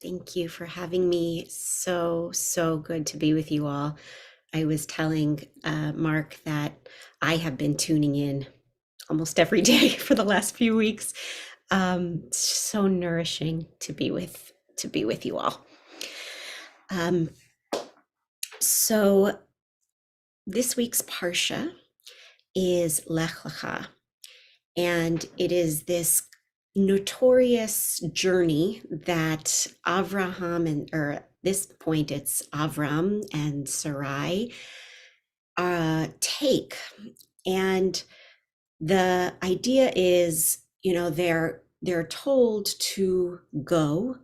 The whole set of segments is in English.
Thank you for having me. So good to be with you all. I was telling Mark that I have been tuning in almost every day for the last few weeks. So nourishing to be with you all. Um, so this week's parsha is Lech Lecha, and it is this notorious journey that Avraham or at this point it's Avram and Sarai take. And the idea is, they're told to go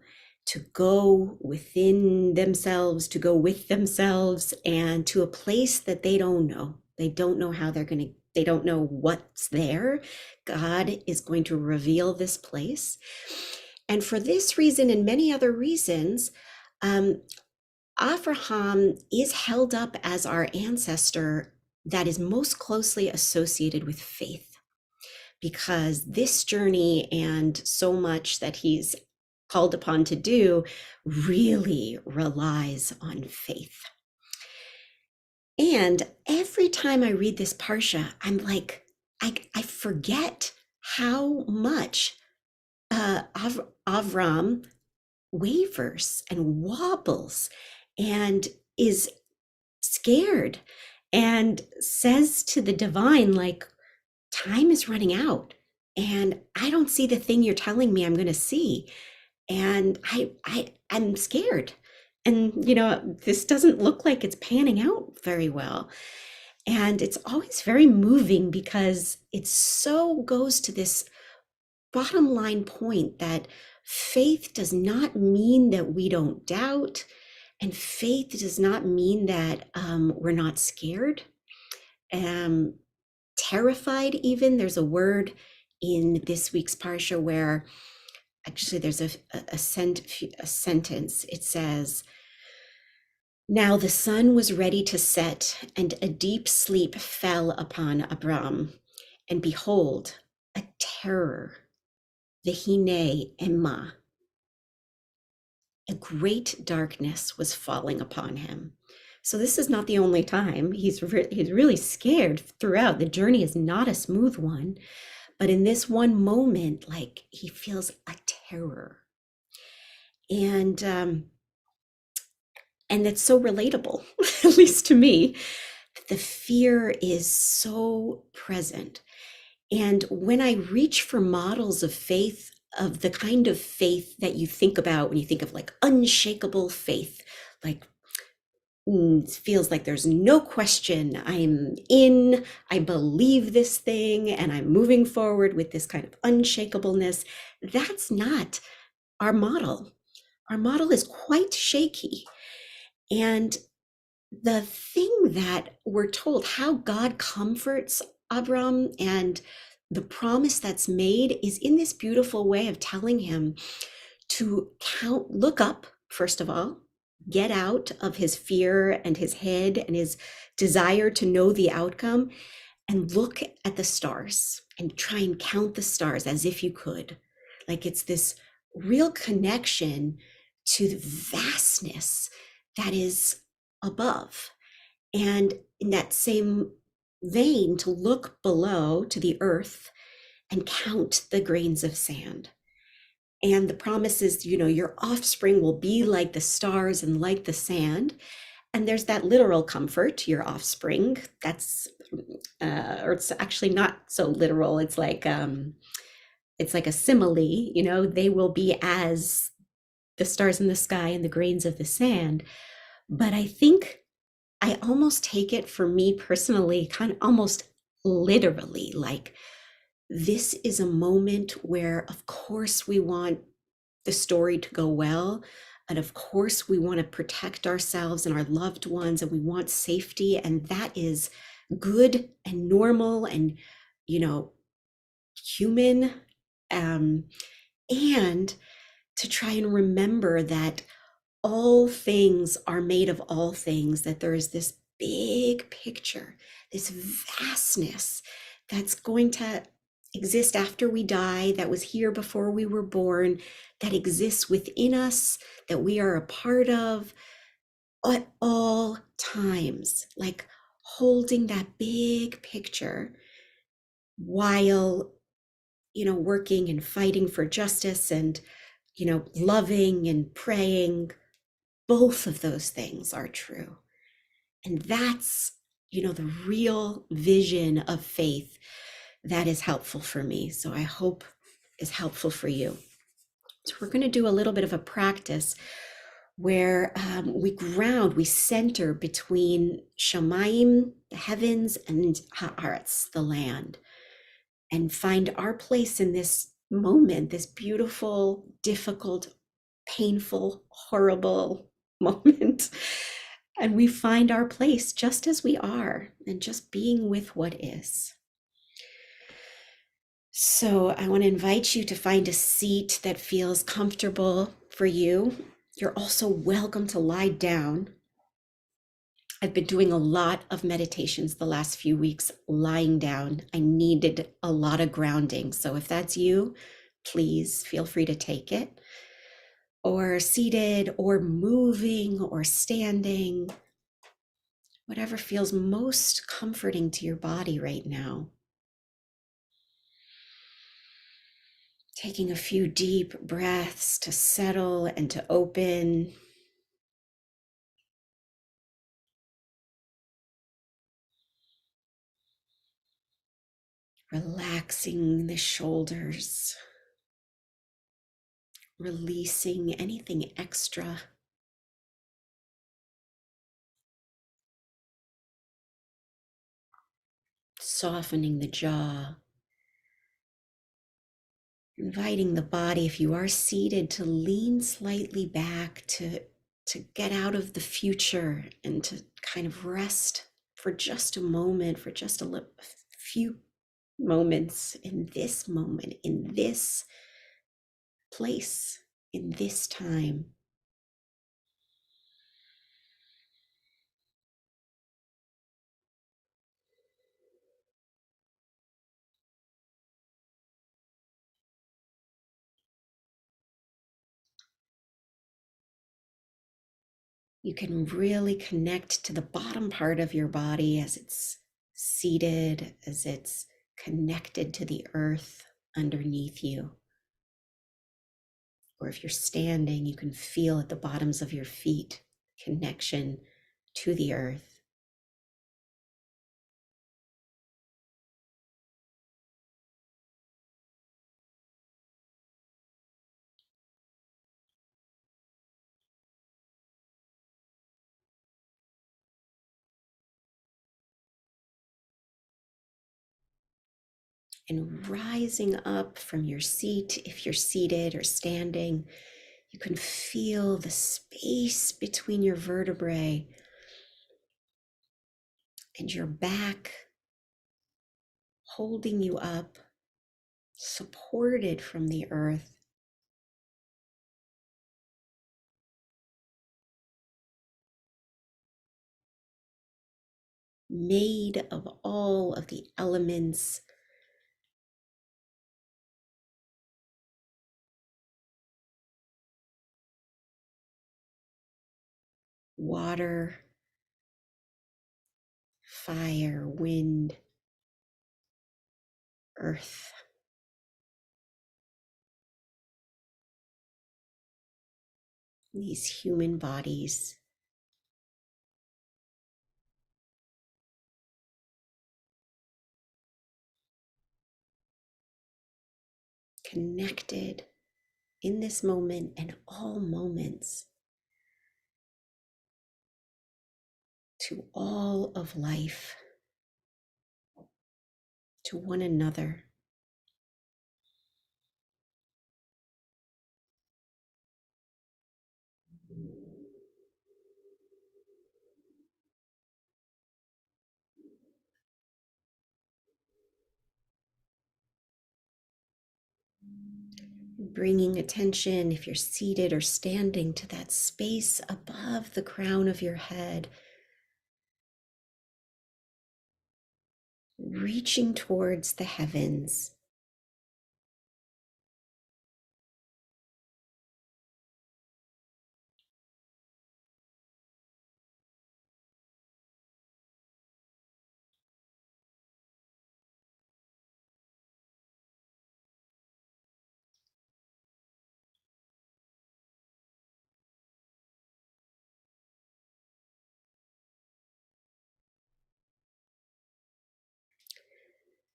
within themselves, to go with themselves, and to a place that they don't know. They don't know how they don't know what's there. God is going to reveal this place. And for this reason and many other reasons, um, Abraham is held up as our ancestor that is most closely associated with faith, because this journey and so much that he's called upon to do really relies on faith. And every time I read this parsha, I'm like, I forget how much Avram wavers and wobbles and is scared and says to the divine, like, time is running out and I don't see the thing you're telling me I'm going to see. And I'm scared. And, this doesn't look like it's panning out very well. And it's always very moving because it so goes to this bottom line point that faith does not mean that we don't doubt, and faith does not mean that we're not scared, terrified even. There's a word in this week's parsha where actually there's a sentence. It says, "Now the sun was ready to set, and a deep sleep fell upon Abram, and behold, a terror, v'hinei emma." A great darkness was falling upon him. So this is not the only time. He's really scared throughout. The journey is not a smooth one, but in this one moment, like, he feels a terror. And it's so relatable, at least to me. The fear is so present. And when I reach for models of faith, of the kind of faith that you think about when you think of like unshakable faith, like it feels like there's no question, I believe this thing, and I'm moving forward with this kind of unshakableness. That's not our model. Our model is quite shaky. And the thing that we're told, how God comforts Abram and the promise that's made, is in this beautiful way of telling him to look up, first of all, get out of his fear and his head and his desire to know the outcome, and look at the stars and try and count the stars as if you could. Like, it's this real connection to the vastness that is above. And in that same vein, to look below to the earth and count the grains of sand. And the promise is, your offspring will be like the stars and like the sand. And there's that literal comfort, your offspring. That's, or it's actually not so literal. It's like a simile. They will be as the stars in the sky and the grains of the sand. But I think I almost take it, for me personally, kind of almost literally, like, this is a moment where, of course, we want the story to go well. And of course, we want to protect ourselves and our loved ones, and we want safety. And that is good and normal and, human. And to try and remember that all things are made of all things, that there is this big picture, this vastness that's going to exist after we die, that was here before we were born, that exists within us, that we are a part of at all times, like holding that big picture while, working and fighting for justice and, loving and praying. Both of those things are true. And that's, the real vision of faith that is helpful for me. So I hope is helpful for you. So we're going to do a little bit of a practice where we center between Shamayim, the heavens, and Haaretz, the land, and find our place in this moment, this beautiful, difficult, painful, horrible moment. And we find our place just as we are and just being with what is. So I want to invite you to find a seat that feels comfortable for you. You're also welcome to lie down. I've been doing a lot of meditations the last few weeks lying down. I needed a lot of grounding. So if that's you, please feel free to take it. Or seated, or moving, or standing, whatever feels most comforting to your body right now. Taking a few deep breaths to settle and to open. Relaxing the shoulders. Releasing anything extra. Softening the jaw. Inviting the body, if you are seated, to lean slightly back, to get out of the future and to kind of rest for just a moment, for just a few moments in this moment, in this place, in this time. You can really connect to the bottom part of your body as it's seated, as it's connected to the earth underneath you. Or if you're standing, you can feel at the bottoms of your feet connection to the earth. And rising up from your seat, if you're seated or standing, you can feel the space between your vertebrae and your back holding you up, supported from the earth. Made of all of the elements, water, fire, wind, earth. These human bodies. Connected in this moment and all moments to all of life, to one another. Bringing attention, if you're seated or standing, to that space above the crown of your head, reaching towards the heavens,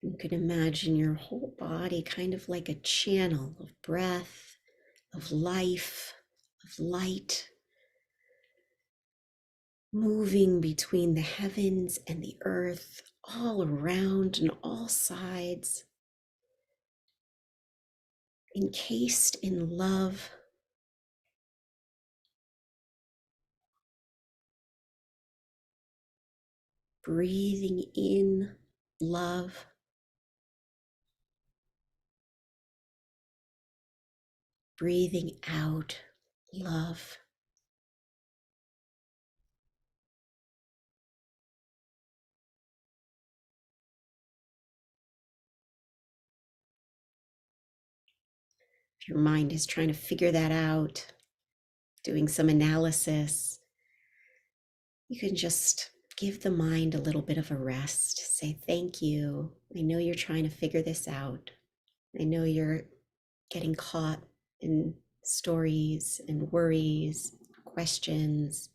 You can imagine your whole body kind of like a channel of breath, of life, of light, moving between the heavens and the earth, all around and all sides, encased in love. Breathing in love, breathing out love. If your mind is trying to figure that out, doing some analysis, you can just give the mind a little bit of a rest. Say, thank you. I know you're trying to figure this out. I know you're getting caught in stories and worries, questions.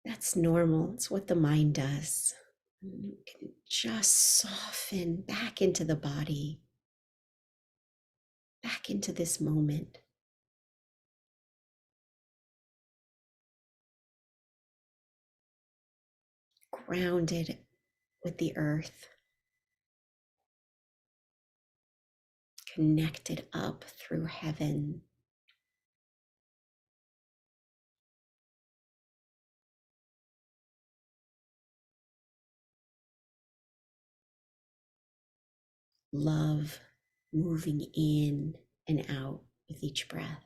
That's normal. It's what the mind does. You can just soften back into the body, back into this moment, grounded with the earth, connected up through heaven. Love moving in and out with each breath.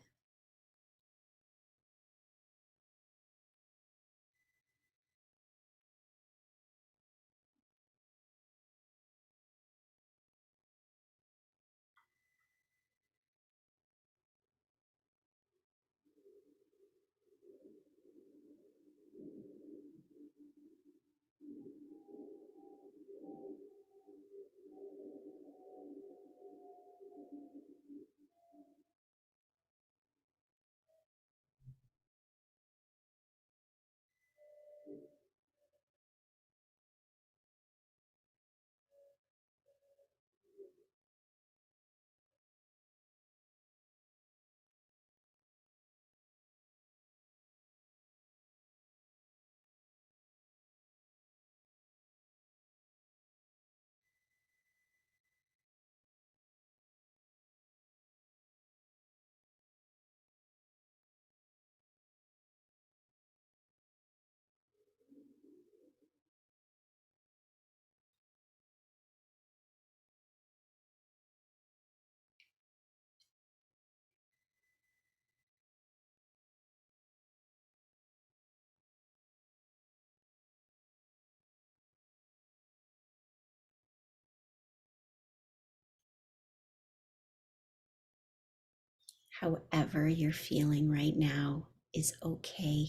However you're feeling right now is okay.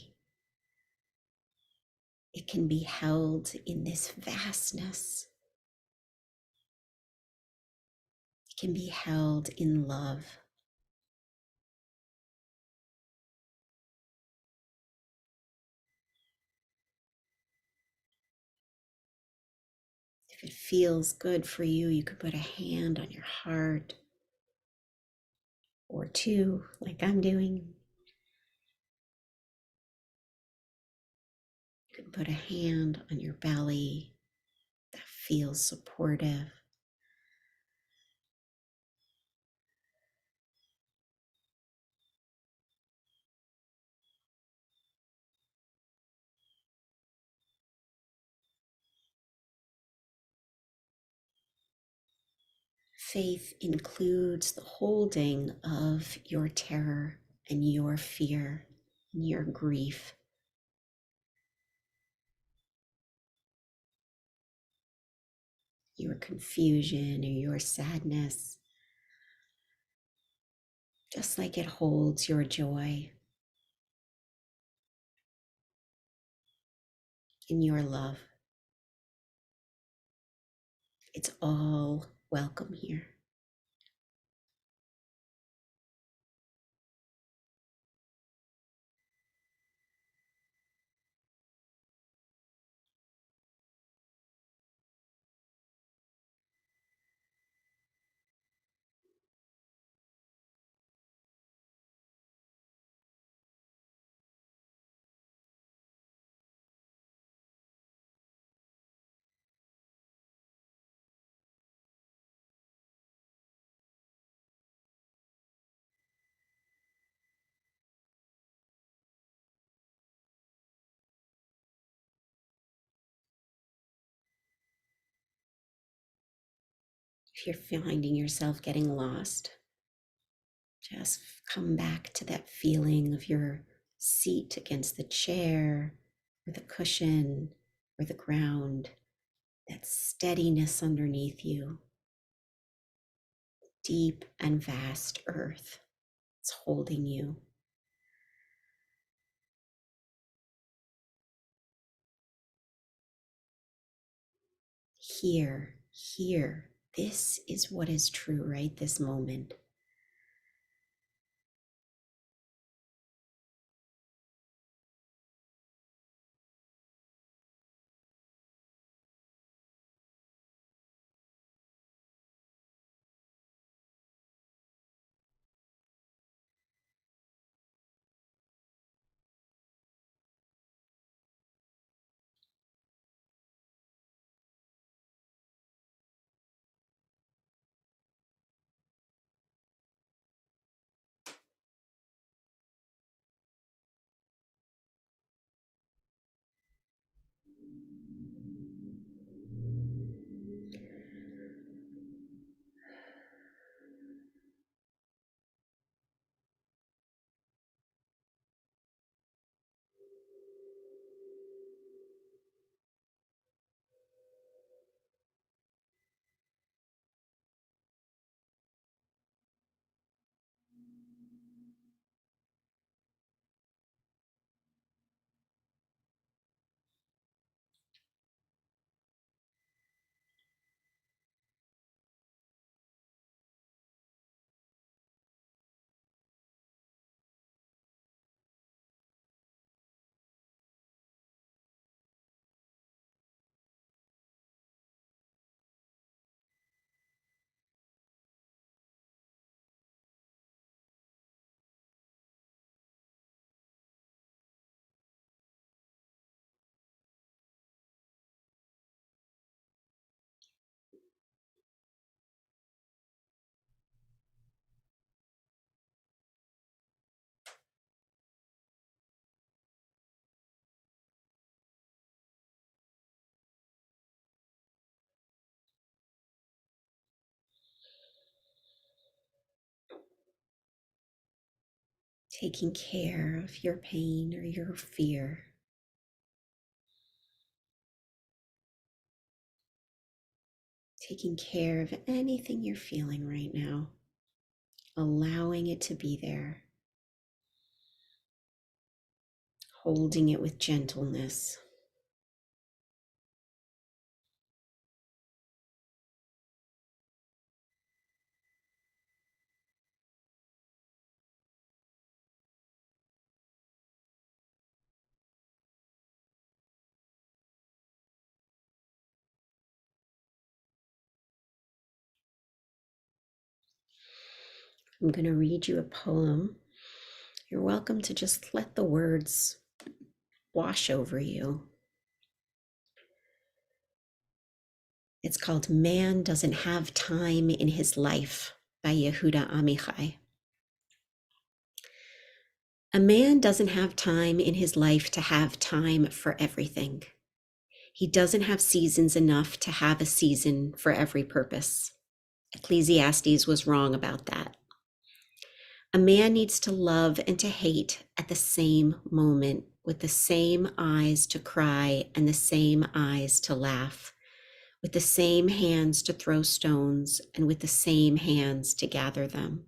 It can be held in this vastness. It can be held in love. If it feels good for you, you could put a hand on your heart or two, like I'm doing. You can put a hand on your belly that feels supportive. Faith includes the holding of your terror and your fear and your grief. Your confusion or your sadness, just like it holds your joy and your love. It's all welcome here. If you're finding yourself getting lost, just come back to that feeling of your seat against the chair or the cushion or the ground, that steadiness underneath you, deep and vast earth. It's holding you. Here, this is what is true right this moment. Taking care of your pain or your fear. Taking care of anything you're feeling right now. Allowing it to be there. Holding it with gentleness. I'm going to read you a poem. You're welcome to just let the words wash over you. It's called Man Doesn't Have Time in His Life by Yehuda Amichai. A man doesn't have time in his life to have time for everything. He doesn't have seasons enough to have a season for every purpose. Ecclesiastes was wrong about that. A man needs to love and to hate at the same moment, with the same eyes to cry and the same eyes to laugh, with the same hands to throw stones and with the same hands to gather them,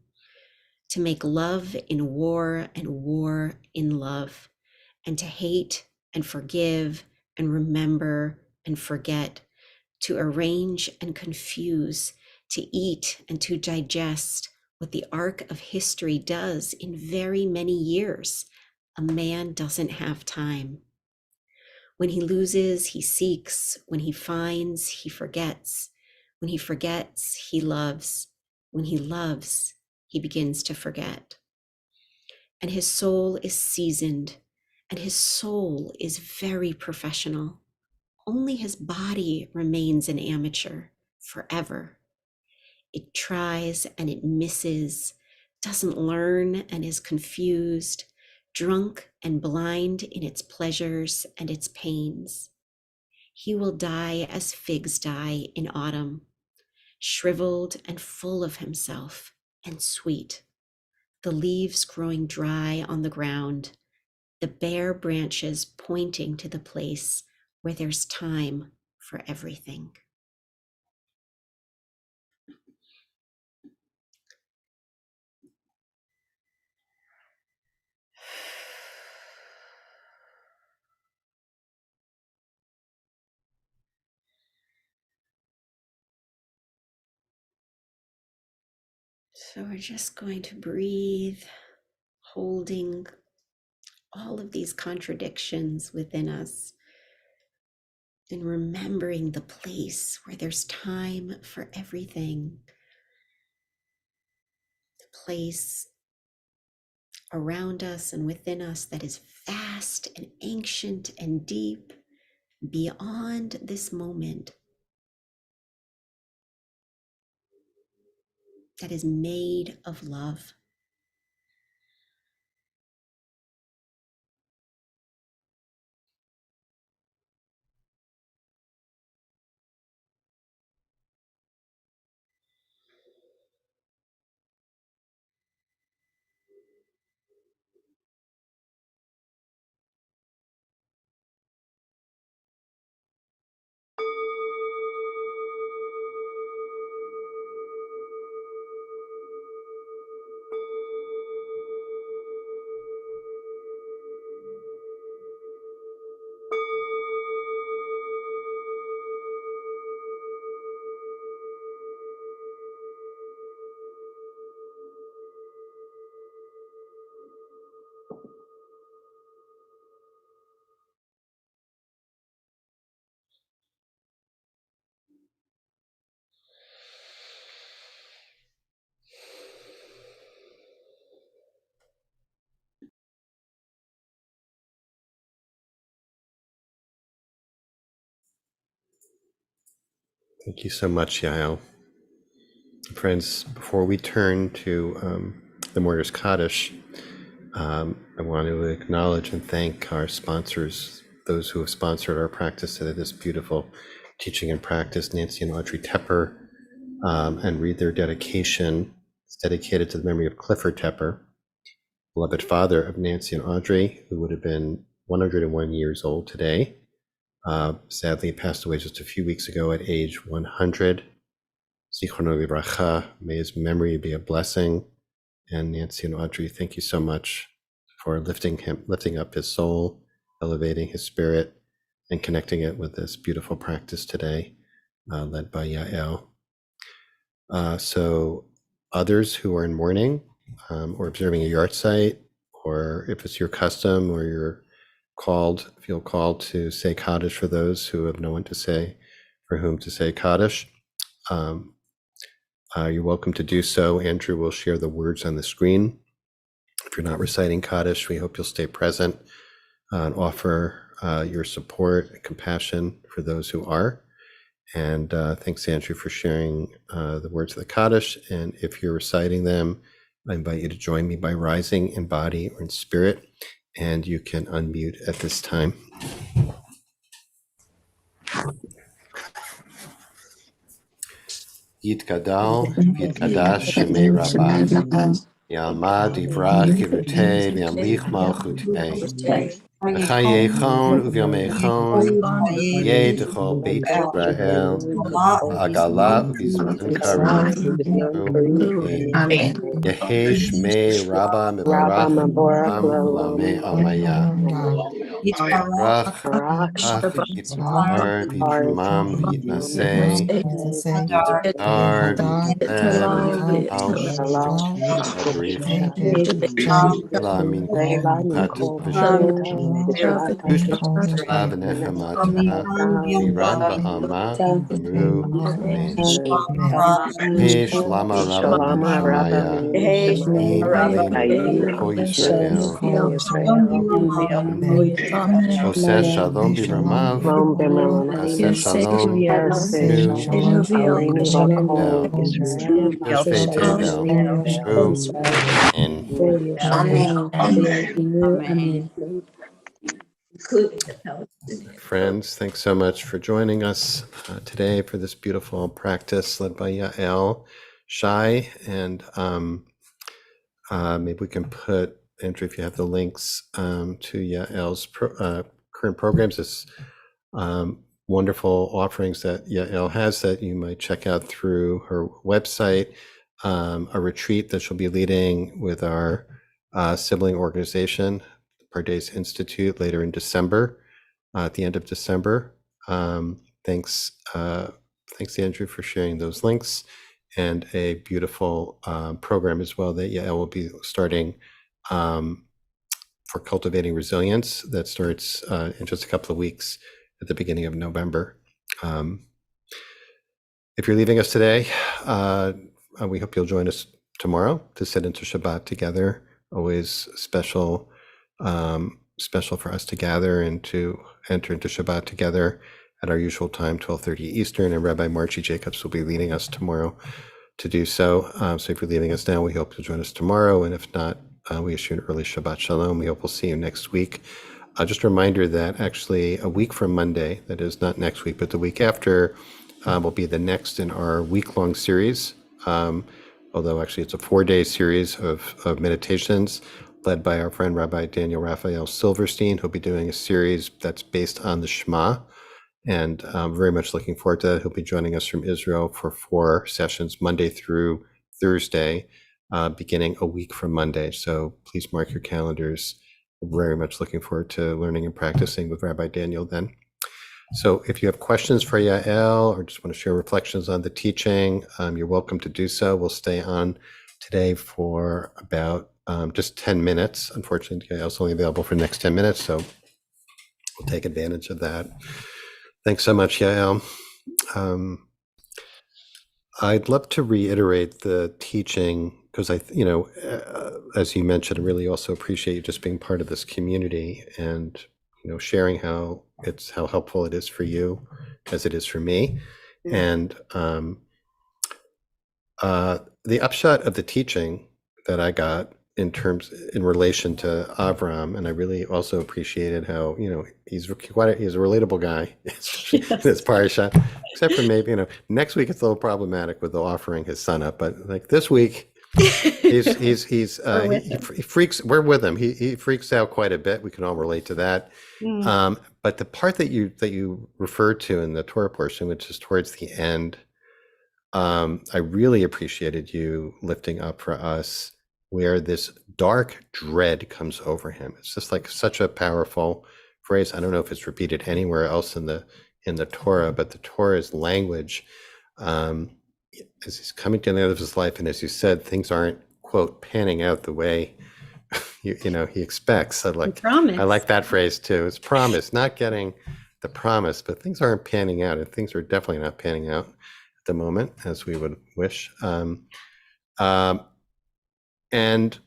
to make love in war and war in love, and to hate and forgive and remember and forget, to arrange and confuse, to eat and to digest what the arc of history does in very many years. A man doesn't have time. When he loses, he seeks. When he finds, he forgets. When he forgets, he loves. When he loves, he begins to forget. And his soul is seasoned, and his soul is very professional. Only his body remains an amateur forever. It tries and it misses, doesn't learn and is confused, drunk and blind in its pleasures and its pains. He will die as figs die in autumn, shriveled and full of himself and sweet, the leaves growing dry on the ground, the bare branches pointing to the place where there's time for everything. So we're just going to breathe, holding all of these contradictions within us and remembering the place where there's time for everything, the place around us and within us that is vast and ancient and deep beyond this moment, that is made of love. Thank you so much, Yael. Friends, before we turn to the Mourner's Kaddish, I want to acknowledge and thank our sponsors, those who have sponsored our practice today, this beautiful teaching and practice, Nancy and Audrey Tepper, and read their dedication. It's dedicated to the memory of Clifford Tepper, beloved father of Nancy and Audrey, who would have been 101 years old today. Sadly, passed away just a few weeks ago at age 100. Zichrono Libracha, may his memory be a blessing. And Nancy and Audrey, thank you so much for lifting up his soul, elevating his spirit, and connecting it with this beautiful practice today, led by Yael. So others who are in mourning or observing a yard site, or if it's your custom or you're feel called to say Kaddish for those who have no one to say, for whom to say Kaddish, you're welcome to do so. Andrew will share the words on the screen. If you're not reciting Kaddish, we hope you'll stay present and offer your support and compassion for those who are. And thanks, Andrew, for sharing the words of the Kaddish. And if you're reciting them, I invite you to join me by rising in body or in spirit. And you can unmute at this time. Yitgadal, Yitkadash, Shemei Rabbah, Yalmad Divrach Gilutei, Yamlich Malchutei, Chayechon Uvyomechon, Yeh Dechol Beit Israel, Agala Uvizman Karu, Amen. Yehi Shmei Rabba Rabba Mebarach, Maborak Am Lame Almaya, Rach, Ach Yitzhar, V'Yitmam, V'Yitnaseh, Yitzhar, V'Yitleh, V'Yitaush, V'Yitavricha, Ela Minkum, Kat V'Shush, V'Nechamata, V'Yiran Ba'alma, Amru, Amen. Hey, Shlama Rabba Ben Shalama Rabba Shemaya, Ben Shemaya, Yisrael Aleinu, Ayinu, V'Kol Hashem, Yisrael, Kol Yisrael, Oseh Shalom B'Ramav, Shalom Aseh B'Mamamayim, Shalom, Yaseh Nu, Shalom, Aleinu V'Kol Vel, Yisrael, Yoshvei Tevel, Ru, Amen. Amen. including the Palestinian. Friends, thanks so much for joining us today for this beautiful practice led by Yael Shy. And maybe we can put, Andrew, if you have the links to Yael's current programs, this wonderful offerings that Yael has that you might check out through her website, a retreat that she'll be leading with our sibling organization, Pardes Institute, later in December, at the end of December. Thanks, Andrew, for sharing those links, and a beautiful program as well that Yael will be starting for cultivating resilience that starts in just a couple of weeks at the beginning of November. If you're leaving us today, we hope you'll join us tomorrow to sit into Shabbat together. Always special for us to gather and to enter into Shabbat together at our usual time, 12:30 Eastern, and Rabbi Margie Jacobs will be leading us tomorrow to do so. So if you're leaving us now, we hope you'll join us tomorrow, and if not, we wish you an early Shabbat Shalom. We hope we'll see you next week. Just a reminder that actually a week from Monday, that is not next week, but the week after, will be the next in our week-long series, although actually it's a 4-day series of meditations led by our friend Rabbi Daniel Raphael Silverstein, who'll be doing a series that's based on the Shema, and very much looking forward to that. He'll be joining us from Israel for 4 sessions, Monday through Thursday, beginning a week from Monday. So please mark your calendars. We're very much looking forward to learning and practicing with Rabbi Daniel then. So if you have questions for Yael or just want to share reflections on the teaching, you're welcome to do so. We'll stay on today for about just 10 minutes. Unfortunately, Yael's only available for the next 10 minutes, so we'll take advantage of that. Thanks so much, Yael. I'd love to reiterate the teaching because as you mentioned, I really also appreciate you just being part of this community and sharing how helpful it is for you as it is for me. And the upshot of the teaching that I got in relation to Avram, and I really also appreciated how he's a relatable guy. This parasha, except for maybe next week it's a little problematic with the offering his son up, but like this week he freaks. We're with him. He freaks out quite a bit. We can all relate to that. But the part that you referred to in the Torah portion, which is towards the end, I really appreciated you lifting up for us where this dark dread comes over him. It's just like such a powerful phrase. I don't know if it's repeated anywhere else in the Torah, but the Torah's language, as he's coming to the end of his life, and as you said, things aren't, quote, panning out the way he expects. I like that phrase too. It's promise, not getting the promise, but things aren't panning out, and things are definitely not panning out at the moment as we would wish. And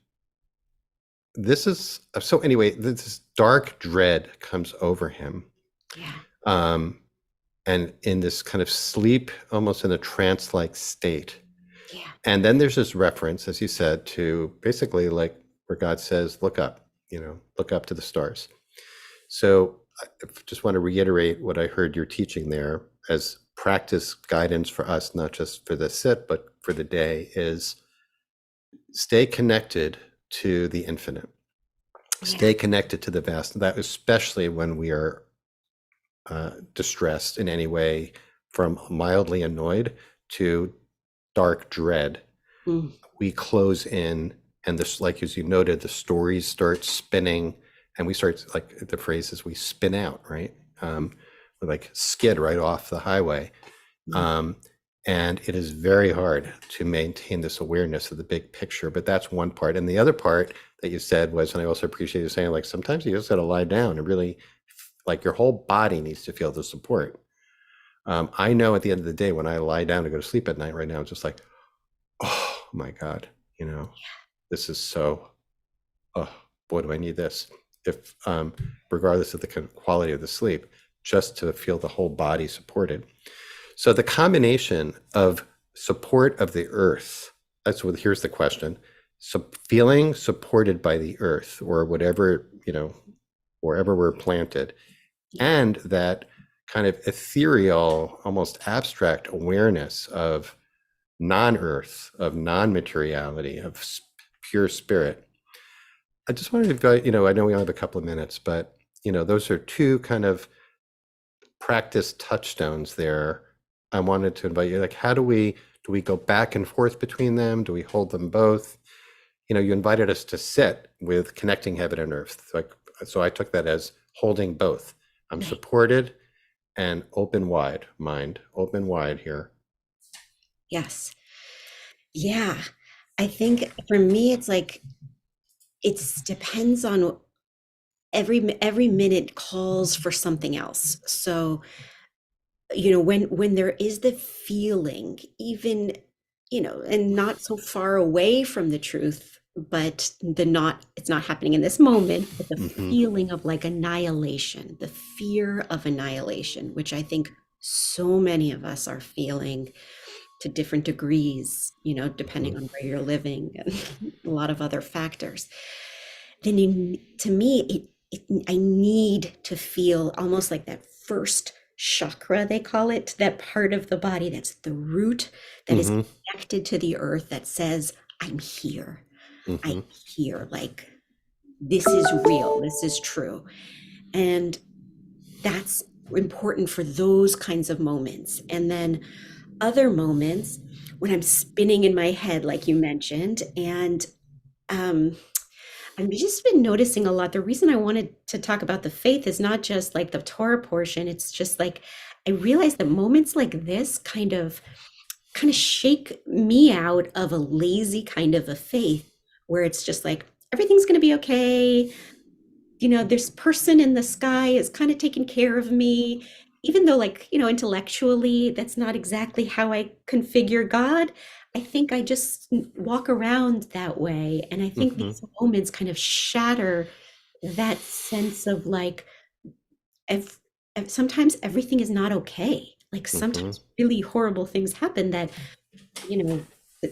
this is so. Anyway, this dark dread comes over him. Yeah. And in this kind of sleep, almost in a trance-like state. Yeah. And then there's this reference, as you said, to basically like where God says, look up, look up to the stars. So I just want to reiterate what I heard you're teaching there as practice guidance for us, not just for the sit, but for the day, is stay connected to the infinite. Yeah. Stay connected to the vast. That especially when we are distressed in any way, from mildly annoyed to dark dread. We close in, and this, like as you noted, the stories start spinning, and we start, like the phrase is, we spin out, right? We like skid right off the highway. And it is very hard to maintain this awareness of the big picture, but that's one part. And the other part that you said was, and I also appreciate you saying, like, sometimes you just got to lie down and really, like, your whole body needs to feel the support. I know at the end of the day, when I lie down to go to sleep at night right now, it's just like, oh my God, this is so, oh boy, do I need this. If, regardless of the quality of the sleep, just to feel the whole body supported. So the combination of support of the earth, here's the question. So feeling supported by the earth, or whatever, wherever we're planted, and that kind of ethereal, almost abstract awareness of non-earth, of non-materiality, of pure spirit. I just wanted to invite, I know we only have a couple of minutes, but those are two kind of practice touchstones there. I wanted to invite you, like, how do we go back and forth between them? Do we hold them both? You invited us to sit with connecting heaven and earth. So I took that as holding both. I'm Right. supported and open wide, mind, open wide here. Yes. Yeah. I think for me, it's like, it depends on every minute calls for something else. So, when there is the feeling, even, and not so far away from the truth, but it's not happening in this moment, but the Mm-hmm. feeling of like annihilation, the fear of annihilation, which I think so many of us are feeling to different degrees, depending on where you're living and a lot of other factors. Then to me, I need to feel almost like that first chakra, they call it, that part of the body that's the root that is Mm-hmm. connected to the earth that says, I'm here. Mm-hmm. I'm here. Like, this is real. This is true. And that's important for those kinds of moments. And then other moments when I'm spinning in my head, like you mentioned, and um, I've just been noticing a lot. The reason I wanted to talk about the faith is not just like the Torah portion. It's just like I realized that moments like this kind of shake me out of a lazy kind of a faith where it's just like everything's going to be okay. This person in the sky is kind of taking care of me, even though, like, intellectually, that's not exactly how I configure God. I think I just walk around that way. And I think Mm-hmm. these moments kind of shatter that sense of like, if, sometimes everything is not okay. Like Mm-hmm. sometimes really horrible things happen that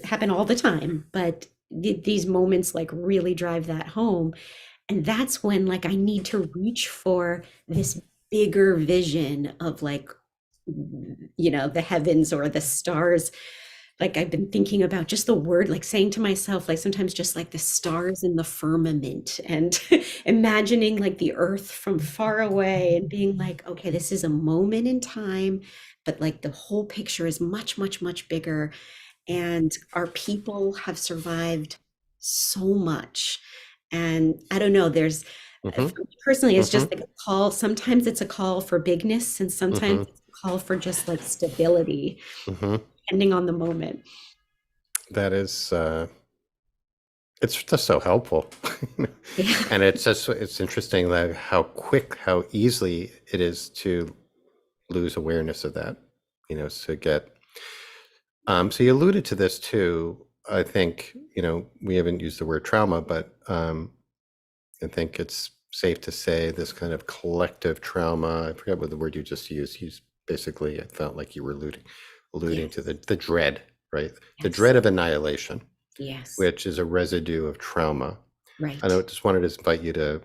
happen all the time. But these moments like really drive that home. And that's when like I need to reach for this bigger vision of like, the heavens or the stars. Like I've been thinking about just the word, like saying to myself, like sometimes just like the stars in the firmament and imagining like the earth from far away and being like, okay, this is a moment in time, but like the whole picture is much, much, much bigger. And our people have survived so much. And I don't know, Mm-hmm. for me personally, it's just Mm-hmm. like a call. Sometimes it's a call for bigness, and sometimes Mm-hmm. it's a call for just like stability, Mm-hmm. depending on the moment. That is, it's just so helpful. Yeah. And it's interesting like how easily it is to lose awareness of that, to get, so you alluded to this too. I think, we haven't used the word trauma, but I think it's safe to say this kind of collective trauma. I forget what the word you just used. Basically, I felt like you were alluding to Yes. the dread, right? The Yes. dread of annihilation, Yes. which is a residue of trauma. And I Right. just wanted to invite you to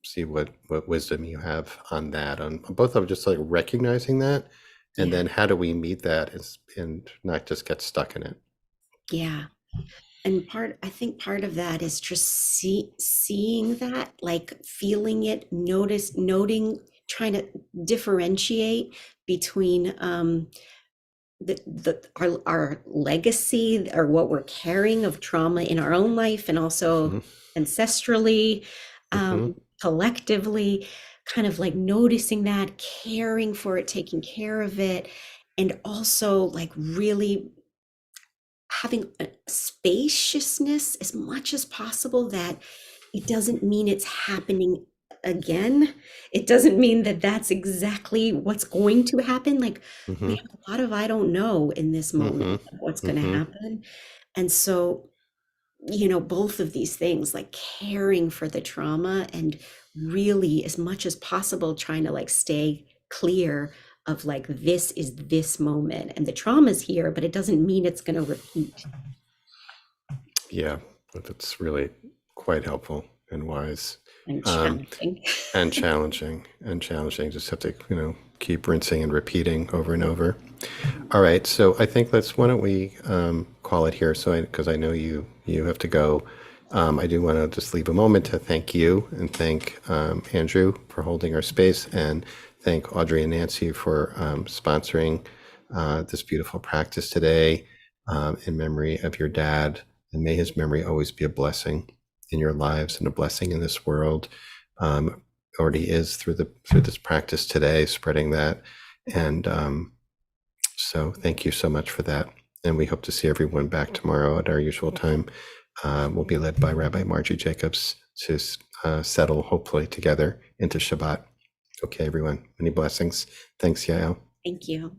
see what wisdom you have on that, on both of just like recognizing that, and Yeah. then how do we meet that and not just get stuck in it. Yeah. And I think part of that is just seeing that, like feeling it, noting, trying to differentiate between our legacy or what we're carrying of trauma in our own life and also Mm-hmm. ancestrally, Mm-hmm. collectively, kind of like noticing that, caring for it, taking care of it, and also like really having a spaciousness as much as possible that it doesn't mean it's happening again. It doesn't mean that that's exactly what's going to happen. Like we Mm-hmm. have a lot of I don't know in this moment Mm-hmm. of what's going to Mm-hmm. happen. And so, both of these things, like caring for the trauma and really as much as possible trying to like stay clear of like this is this moment and the trauma's here, but it doesn't mean it's going to repeat. Yeah, that's really quite helpful. and wise. And Um, challenging. and challenging. Just have to, keep rinsing and repeating over and over. All right, so I think why don't we call it here? So, because I know you have to go, I do want to just leave a moment to thank you and thank Andrew for holding our space, and thank Audrey and Nancy for sponsoring this beautiful practice today in memory of your dad. And may his memory always be a blessing in your lives and a blessing in this world. Already is through this practice today, spreading that. And so thank you so much for that. And we hope to see everyone back tomorrow at our usual time. We'll be led by Rabbi Margie Jacobs to settle, hopefully, together into Shabbat. Okay, everyone. Many blessings. Thanks, Yael. Thank you.